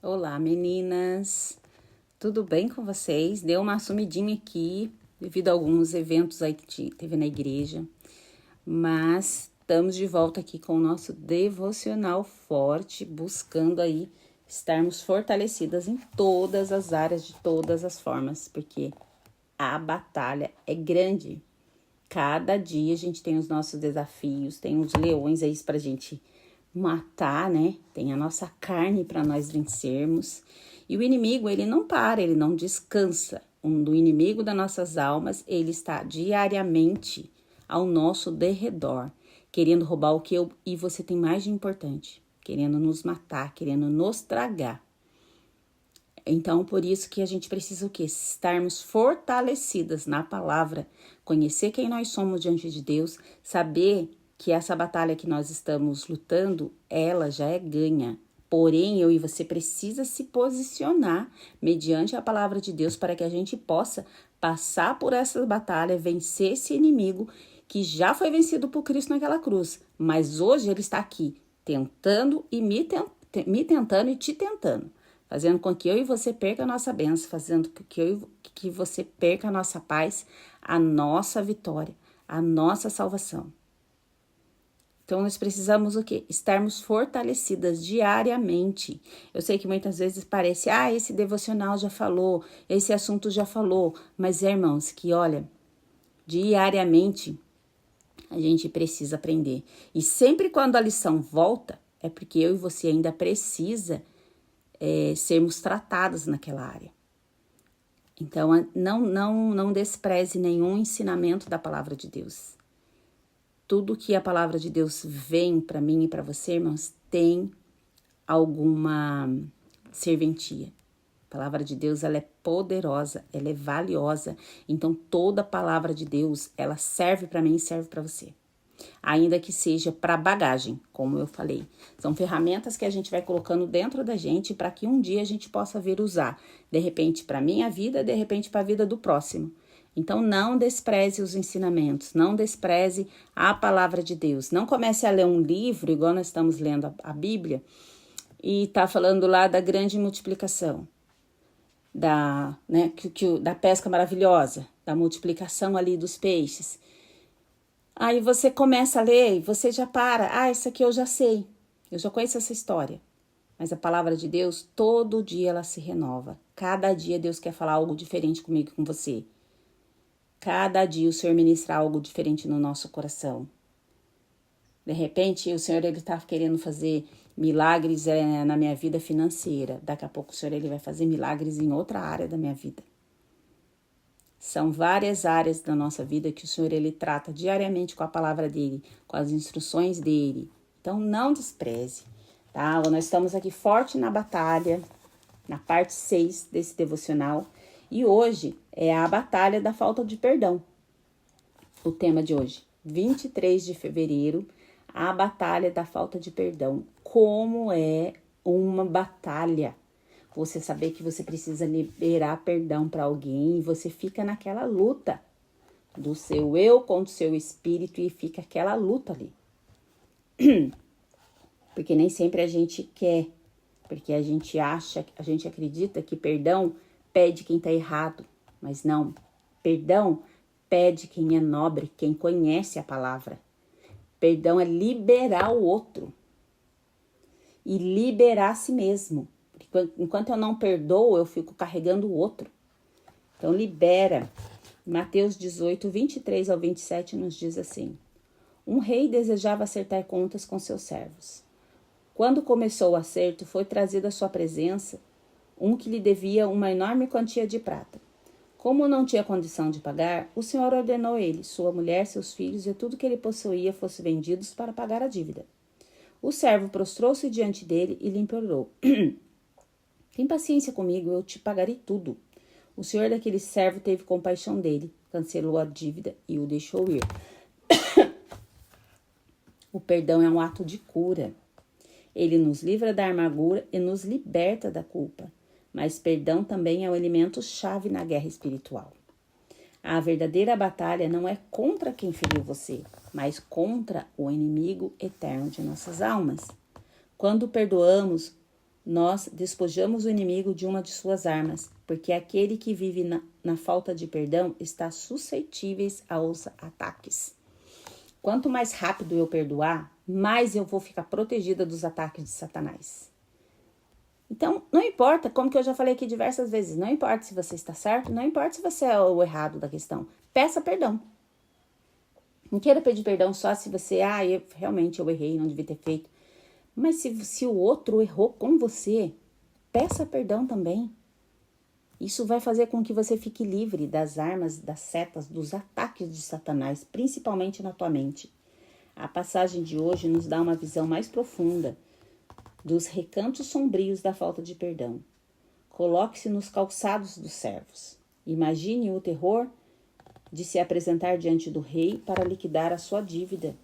Olá, meninas! Tudo bem com vocês? Deu uma sumidinha aqui, devido a alguns eventos aí que teve na igreja. Mas estamos de volta aqui com o nosso devocional forte, buscando aí estarmos fortalecidas em todas as áreas, de todas as formas, porque a batalha é grande. Cada dia a gente tem os nossos desafios, tem os leões aí pra gente matar, né? Tem a nossa carne para nós vencermos. E o inimigo, ele não para, ele não descansa. O inimigo das nossas almas, ele está diariamente ao nosso derredor, querendo roubar o que eu e você tem mais de importante, querendo nos matar, querendo nos tragar. Então, por isso que a gente precisa o quê? Estarmos fortalecidas na palavra, conhecer quem nós somos diante de Deus, saber que essa batalha que nós estamos lutando, ela já é ganha. Porém, eu e você precisa se posicionar mediante a palavra de Deus para que a gente possa passar por essa batalha, vencer esse inimigo que já foi vencido por Cristo naquela cruz. Mas hoje ele está aqui, tentando e me tentando e te tentando, fazendo com que eu e você perca a nossa bênção, fazendo com que você perca a nossa paz, a nossa vitória, a nossa salvação. Então, nós precisamos o quê? Estarmos fortalecidas diariamente. Eu sei que muitas vezes parece, esse devocional já falou, esse assunto já falou. Mas, irmãos, que olha, diariamente a gente precisa aprender. E sempre quando a lição volta, é porque eu e você ainda precisa sermos tratados naquela área. Então, não despreze nenhum ensinamento da palavra de Deus. Tudo que a palavra de Deus vem para mim e para você, irmãos, tem alguma serventia. A palavra de Deus, ela é poderosa, ela é valiosa. Então, toda a palavra de Deus, ela serve para mim e serve para você. Ainda que seja para bagagem, como eu falei. São ferramentas que a gente vai colocando dentro da gente para que um dia a gente possa vir usar. De repente para a minha vida, de repente para a vida do próximo. Então, não despreze os ensinamentos, não despreze a palavra de Deus. Não comece a ler um livro, igual nós estamos lendo a Bíblia, e tá falando lá da grande multiplicação, da pesca maravilhosa, da multiplicação ali dos peixes. Aí você começa a ler e você já para. Isso aqui eu já sei, eu já conheço essa história. Mas a palavra de Deus, todo dia ela se renova. Cada dia Deus quer falar algo diferente comigo e com você. Cada dia o Senhor ministra algo diferente no nosso coração. De repente, o Senhor ele está querendo fazer milagres na minha vida financeira. Daqui a pouco o Senhor ele vai fazer milagres em outra área da minha vida. São várias áreas da nossa vida que o Senhor ele trata diariamente com a palavra dele, com as instruções dele. Então, não despreze, tá? Nós estamos aqui forte na batalha, na parte 6 desse devocional. E hoje é a batalha da falta de perdão. O tema de hoje, 23 de fevereiro, a batalha da falta de perdão. Como é uma batalha? Você saber que você precisa liberar perdão para alguém e você fica naquela luta do seu eu contra o seu espírito e fica aquela luta ali. Porque nem sempre a gente quer, porque a gente acredita que perdão pede quem está errado, mas não. Perdão pede quem é nobre, quem conhece a palavra. Perdão é liberar o outro e liberar a si mesmo. Enquanto eu não perdoo, eu fico carregando o outro. Então, libera. Mateus 18, 23 ao 27 nos diz assim: Um rei desejava acertar contas com seus servos. Quando começou o acerto, foi trazido à sua presença um que lhe devia uma enorme quantia de prata. Como não tinha condição de pagar, o Senhor ordenou ele, sua mulher, seus filhos e tudo que ele possuía fossem vendidos para pagar a dívida. O servo prostrou-se diante dele e lhe implorou: Tem paciência comigo, eu te pagarei tudo. O senhor daquele servo teve compaixão dele, cancelou a dívida e o deixou ir. O perdão é um ato de cura. Ele nos livra da amargura e nos liberta da culpa. Mas perdão também é o elemento-chave na guerra espiritual. A verdadeira batalha não é contra quem feriu você, mas contra o inimigo eterno de nossas almas. Quando perdoamos, nós despojamos o inimigo de uma de suas armas, porque aquele que vive na falta de perdão está suscetível aos ataques. Quanto mais rápido eu perdoar, mais eu vou ficar protegida dos ataques de Satanás. Então, não importa, como que eu já falei aqui diversas vezes, não importa se você está certo, não importa se você é o errado da questão, peça perdão. Não queira pedir perdão só se você, realmente eu errei, não devia ter feito. Mas se o outro errou com você, peça perdão também. Isso vai fazer com que você fique livre das armas, das setas, dos ataques de Satanás, principalmente na tua mente. A passagem de hoje nos dá uma visão mais profunda dos recantos sombrios da falta de perdão. Coloque-se nos calçados dos servos. Imagine o terror de se apresentar diante do rei para liquidar a sua dívida,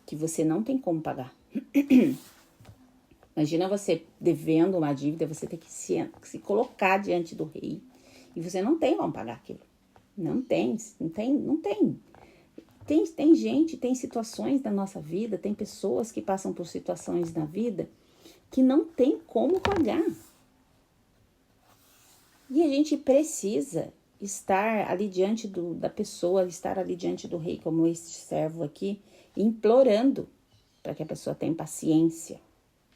que você não tem como pagar. Imagina você devendo uma dívida, você tem que se colocar diante do rei e você não tem como pagar aquilo. Não tem. Tem gente, tem situações na nossa vida, tem pessoas que passam por situações na vida que não tem como pagar. E a gente precisa estar ali diante da pessoa, estar ali diante do rei, como este servo aqui, implorando para que a pessoa tenha paciência.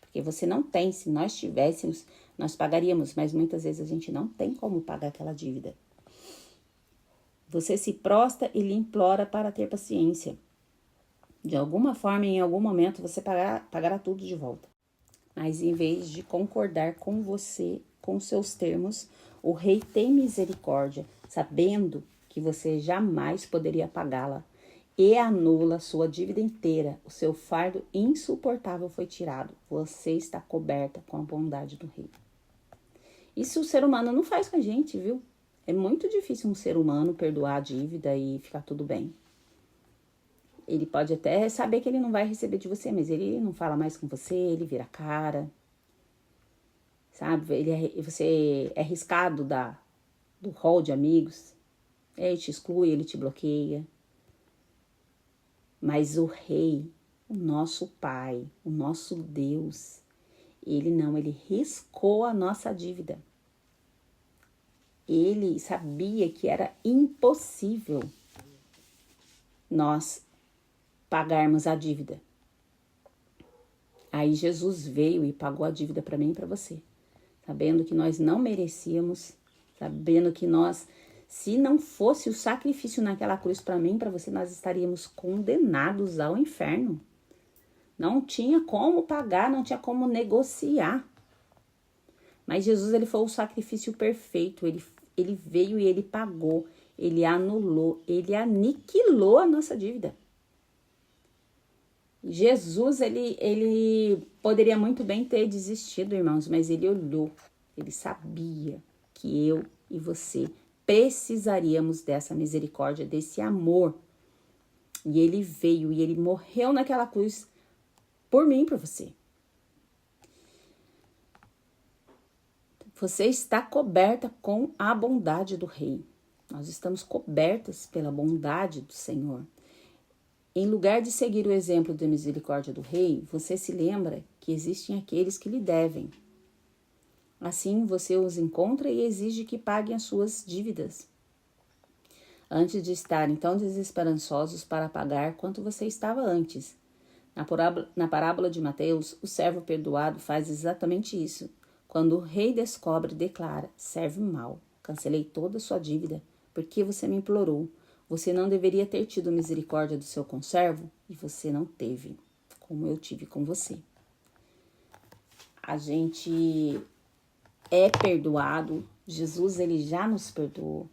Porque você não tem, se nós tivéssemos, nós pagaríamos, mas muitas vezes a gente não tem como pagar aquela dívida. Você se prostra e lhe implora para ter paciência. De alguma forma, em algum momento, você pagará tudo de volta. Mas em vez de concordar com você, com seus termos, o rei tem misericórdia, sabendo que você jamais poderia pagá-la, e anula sua dívida inteira. O seu fardo insuportável foi tirado. Você está coberta com a bondade do rei. Isso o ser humano não faz com a gente, viu? É muito difícil um ser humano perdoar a dívida e ficar tudo bem. Ele pode até saber que ele não vai receber de você, mas ele não fala mais com você, ele vira a cara. Sabe? Você é riscado do hall de amigos. Ele te exclui, ele te bloqueia. Mas o rei, o nosso pai, o nosso Deus, ele riscou a nossa dívida. Ele sabia que era impossível nós pagarmos a dívida. Aí Jesus veio e pagou a dívida para mim e para você, sabendo que nós não merecíamos, sabendo que nós, se não fosse o sacrifício naquela cruz para mim e para você, nós estaríamos condenados ao inferno. Não tinha como pagar, não tinha como negociar. Mas Jesus, ele foi o sacrifício perfeito, ele veio e ele pagou, ele anulou, ele aniquilou a nossa dívida. Jesus, ele poderia muito bem ter desistido, irmãos, mas ele olhou, ele sabia que eu e você precisaríamos dessa misericórdia, desse amor. E ele veio e ele morreu naquela cruz por mim e por você. Você está coberta com a bondade do Rei. Nós estamos cobertas pela bondade do Senhor. Em lugar de seguir o exemplo da misericórdia do Rei, você se lembra que existem aqueles que lhe devem. Assim, você os encontra e exige que paguem as suas dívidas, antes de estarem tão desesperançosos para pagar quanto você estava antes. Na parábola de Mateus, o servo perdoado faz exatamente isso. Quando o rei descobre, declara: servo mau, cancelei toda a sua dívida, porque você me implorou. Você não deveria ter tido misericórdia do seu conservo, e você não teve, como eu tive com você. A gente é perdoado, Jesus, ele já nos perdoou,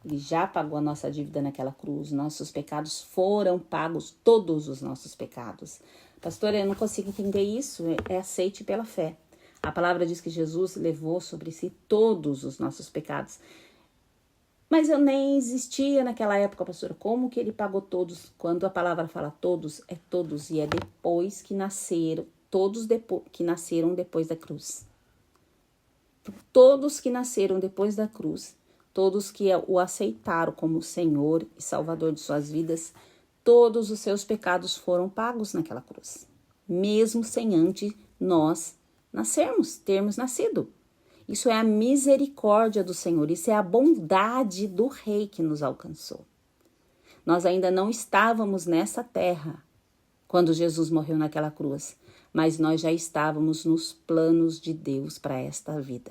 ele já pagou a nossa dívida naquela cruz, nossos pecados foram pagos, todos os nossos pecados. Pastora, eu não consigo entender isso, aceite pela fé. A palavra diz que Jesus levou sobre si todos os nossos pecados. Mas eu nem existia naquela época, pastora. Como que ele pagou todos? Quando a palavra fala todos, é todos. E é depois que nasceram, todos que nasceram depois da cruz. Todos que nasceram depois da cruz, todos que o aceitaram como Senhor e Salvador de suas vidas, todos os seus pecados foram pagos naquela cruz. Mesmo sem antes nós termos nascido. Isso é a misericórdia do Senhor, isso é a bondade do Rei que nos alcançou. Nós ainda não estávamos nessa terra quando Jesus morreu naquela cruz, mas nós já estávamos nos planos de Deus para esta vida.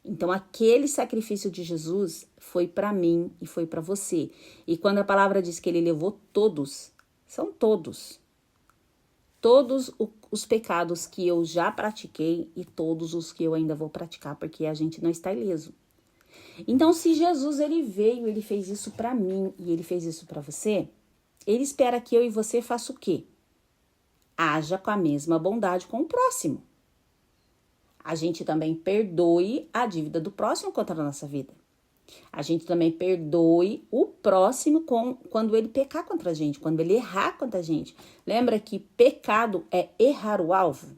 Então, aquele sacrifício de Jesus foi para mim e foi para você. E quando a palavra diz que ele levou todos, são todos. Todos os pecados que eu já pratiquei e todos os que eu ainda vou praticar, porque a gente não está ileso. Então, se Jesus ele veio, ele fez isso para mim e ele fez isso para você, ele espera que eu e você faça o quê? Haja com a mesma bondade com o próximo. A gente também perdoe a dívida do próximo contra a nossa vida. A gente também perdoe o próximo quando ele pecar contra a gente, quando ele errar contra a gente. Lembra que pecado é errar o alvo?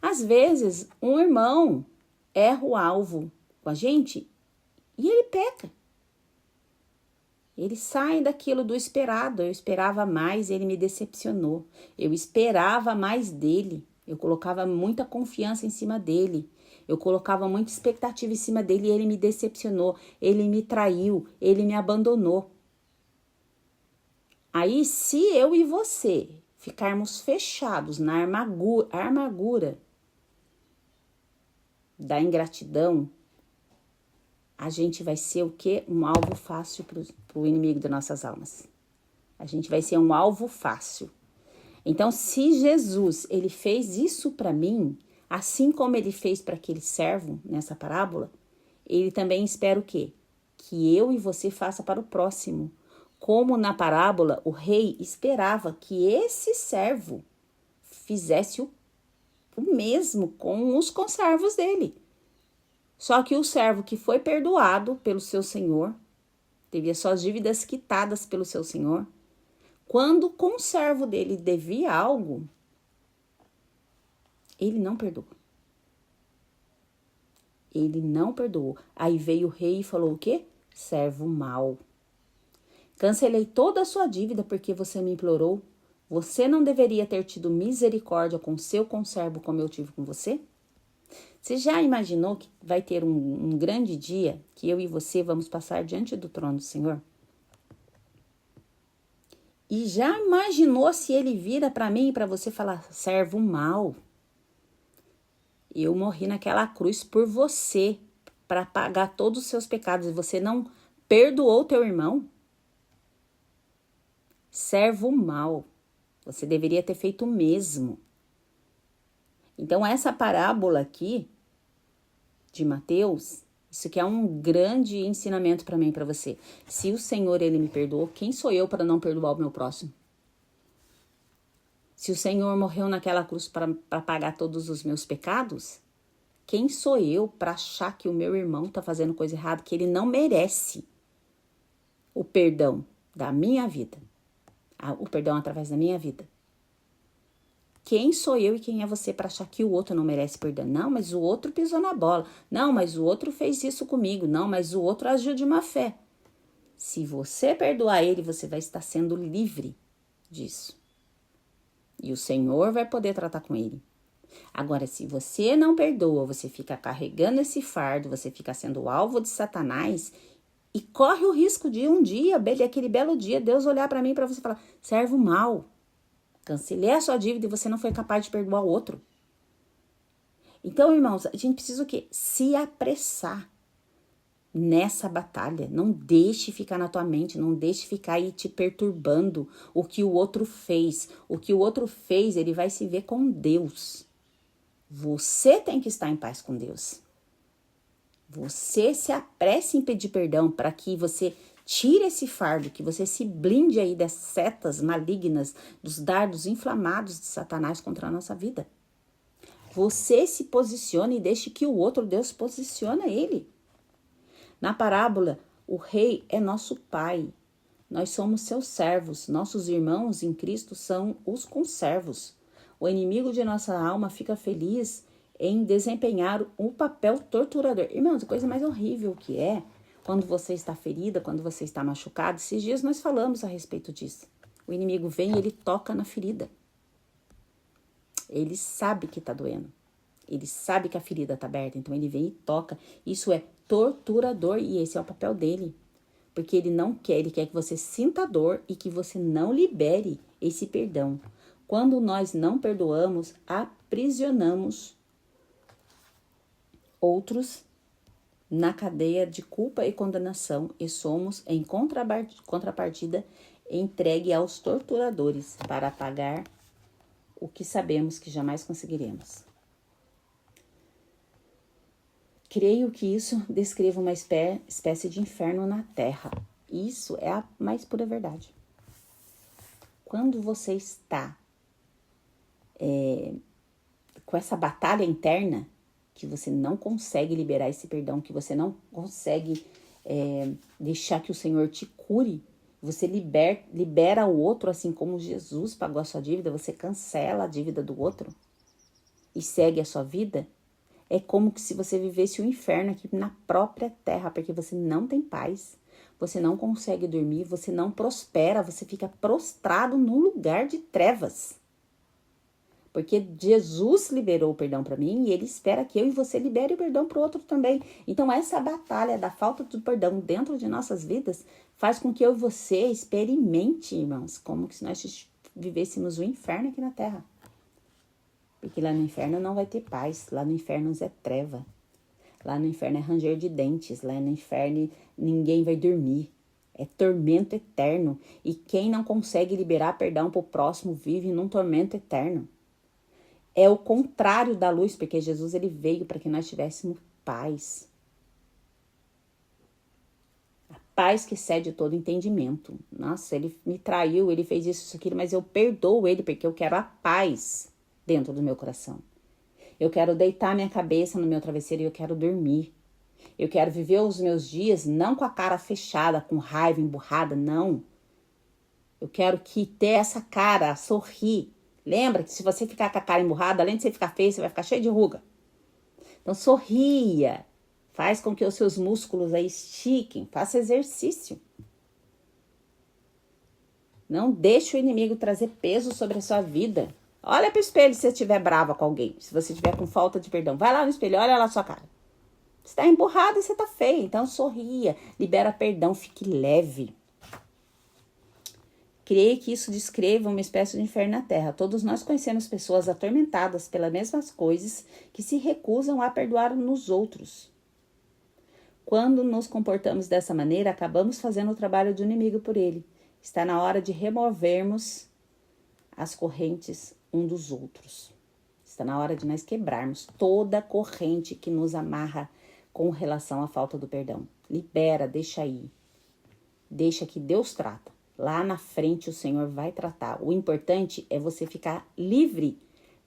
Às vezes, um irmão erra o alvo com a gente e ele peca. Ele sai daquilo do esperado. Eu esperava mais, ele me decepcionou. Eu esperava mais dele. Eu colocava muita confiança em cima dele. Eu colocava muita expectativa em cima dele e ele me decepcionou. Ele me traiu, ele me abandonou. Aí, se eu e você ficarmos fechados na armadura da ingratidão, a gente vai ser o quê? Um alvo fácil para o inimigo das nossas almas. A gente vai ser um alvo fácil. Então, se Jesus, ele fez isso para mim, assim como ele fez para aquele servo nessa parábola, ele também espera o quê? Que eu e você faça para o próximo. Como na parábola, o rei esperava que esse servo fizesse o mesmo com os conservos dele. Só que o servo que foi perdoado pelo seu senhor, teve as suas dívidas quitadas pelo seu senhor, quando o conservo dele devia algo, ele não perdoou. Ele não perdoou. Aí veio o rei e falou o quê? Servo mau. Cancelei toda a sua dívida porque você me implorou. Você não deveria ter tido misericórdia com seu conservo como eu tive com você? Você já imaginou que vai ter um grande dia que eu e você vamos passar diante do trono do Senhor? E já imaginou se ele vira para mim e para você falar, servo mau? Eu morri naquela cruz por você, para pagar todos os seus pecados, e você não perdoou teu irmão? Servo mau. Você deveria ter feito o mesmo. Então, essa parábola aqui de Mateus, isso aqui é um grande ensinamento para mim e para você. Se o Senhor, ele me perdoou, quem sou eu para não perdoar o meu próximo? Se o Senhor morreu naquela cruz para pagar todos os meus pecados, quem sou eu para achar que o meu irmão está fazendo coisa errada, que ele não merece o perdão da minha vida, o perdão através da minha vida? Quem sou eu e quem é você para achar que o outro não merece perdão? Não, mas o outro pisou na bola. Não, mas o outro fez isso comigo. Não, mas o outro agiu de má fé. Se você perdoar ele, você vai estar sendo livre disso. E o Senhor vai poder tratar com ele. Agora, se você não perdoa, você fica carregando esse fardo, você fica sendo alvo de Satanás e corre o risco de um dia, aquele belo dia, Deus olhar para mim e para você falar, servo mau. Cancelei a sua dívida e você não foi capaz de perdoar o outro. Então, irmãos, a gente precisa o quê? Se apressar nessa batalha. Não deixe ficar na tua mente, não deixe ficar aí te perturbando o que o outro fez. O que o outro fez, ele vai se ver com Deus. Você tem que estar em paz com Deus. Você se apresse em pedir perdão para que você tire esse fardo, que você se blinde aí das setas malignas, dos dardos inflamados de Satanás contra a nossa vida. Você se posicione e deixe que o outro Deus posicione ele. Na parábola, o rei é nosso pai. Nós somos seus servos. Nossos irmãos em Cristo são os conservos. O inimigo de nossa alma fica feliz em desempenhar o papel torturador. Irmãos, a coisa mais horrível que é quando você está ferida, quando você está machucado. Esses dias nós falamos a respeito disso. O inimigo vem e ele toca na ferida. Ele sabe que tá doendo. Ele sabe que a ferida tá aberta, então ele vem e toca. Isso é torturador e esse é o papel dele. Porque ele não quer, ele quer que você sinta a dor e que você não libere esse perdão. Quando nós não perdoamos, aprisionamos outros na cadeia de culpa e condenação e somos, em contrapartida, entregue aos torturadores para pagar o que sabemos que jamais conseguiremos. Creio que isso descreva uma espécie de inferno na Terra. Isso é a mais pura verdade. Quando você está com essa batalha interna, que você não consegue liberar esse perdão, que você não consegue deixar que o Senhor te cure, você libera o outro, assim como Jesus pagou a sua dívida, você cancela a dívida do outro e segue a sua vida, é como se você vivesse o inferno aqui na própria terra, porque você não tem paz, você não consegue dormir, você não prospera, você fica prostrado num lugar de trevas. Porque Jesus liberou o perdão para mim e ele espera que eu e você libere o perdão para o outro também. Então essa batalha da falta de perdão dentro de nossas vidas faz com que eu e você experimente, irmãos, como se nós vivêssemos o inferno aqui na terra. Porque lá no inferno não vai ter paz, lá no inferno é treva. Lá no inferno é ranger de dentes, lá no inferno ninguém vai dormir. É tormento eterno. E quem não consegue liberar perdão para o próximo vive num tormento eterno. É o contrário da luz, porque Jesus ele veio para que nós tivéssemos paz. A paz que excede todo entendimento. Nossa, ele me traiu, ele fez isso, aquilo, mas eu perdoo ele porque eu quero a paz dentro do meu coração. Eu quero deitar minha cabeça no meu travesseiro e eu quero dormir. Eu quero viver os meus dias não com a cara fechada, com raiva emburrada, não. Eu quero ter essa cara, sorrir. Lembra que se você ficar com a cara emburrada, além de você ficar feio, você vai ficar cheio de ruga. Então sorria, faz com que os seus músculos aí estiquem, faça exercício. Não deixe o inimigo trazer peso sobre a sua vida. Olha para o espelho se você estiver brava com alguém, se você estiver com falta de perdão. Vai lá no espelho, olha lá a sua cara. Você está emburrada e você está feia, então sorria, libera perdão, fique leve. Creio que isso descreva uma espécie de inferno na terra. Todos nós conhecemos pessoas atormentadas pelas mesmas coisas que se recusam a perdoar nos outros. Quando nos comportamos dessa maneira, acabamos fazendo o trabalho do inimigo por ele. Está na hora de removermos as correntes um dos outros. Está na hora de nós quebrarmos toda corrente que nos amarra com relação à falta do perdão. Libera, deixa aí. Deixa que Deus trata. Lá na frente o Senhor vai tratar. O importante é você ficar livre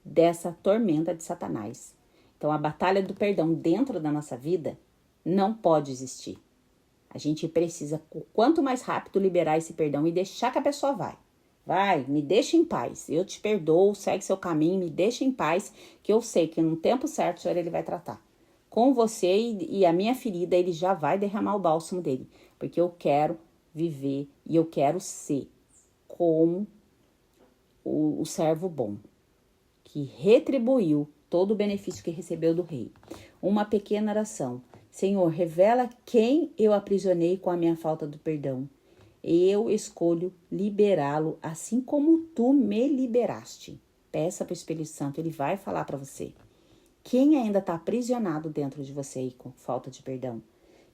dessa tormenta de Satanás. Então, a batalha do perdão dentro da nossa vida não pode existir. A gente precisa, quanto mais rápido, liberar esse perdão e deixar que a pessoa vai. Vai, me deixa em paz. Eu te perdoo, segue seu caminho, me deixa em paz, que eu sei que no tempo certo o Senhor ele vai tratar. Com você e a minha ferida, ele já vai derramar o bálsamo dele. Porque eu quero viver e eu quero ser como o servo bom, que retribuiu todo o benefício que recebeu do rei. Uma pequena oração. Senhor, revela quem eu aprisionei com a minha falta do perdão. Eu escolho liberá-lo assim como tu me liberaste. Peça para o Espírito Santo, ele vai falar para você. Quem ainda está aprisionado dentro de você aí com falta de perdão,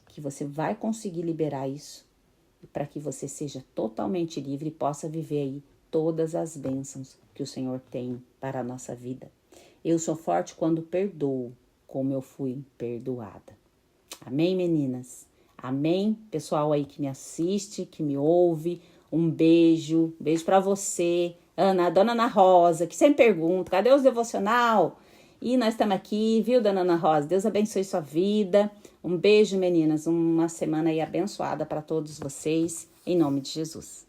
que você vai conseguir liberar isso para que você seja totalmente livre e possa viver aí todas as bênçãos que o Senhor tem para a nossa vida. Eu sou forte quando perdoo, como eu fui perdoada. Amém, meninas? Amém? Pessoal aí que me assiste, que me ouve, um beijo. Beijo para você, Ana, Dona Ana Rosa, que sempre pergunta, cadê os devocional? E nós estamos aqui, viu, Dona Ana Rosa? Deus abençoe sua vida. Um beijo, meninas. Uma semana aí abençoada para todos vocês, em nome de Jesus.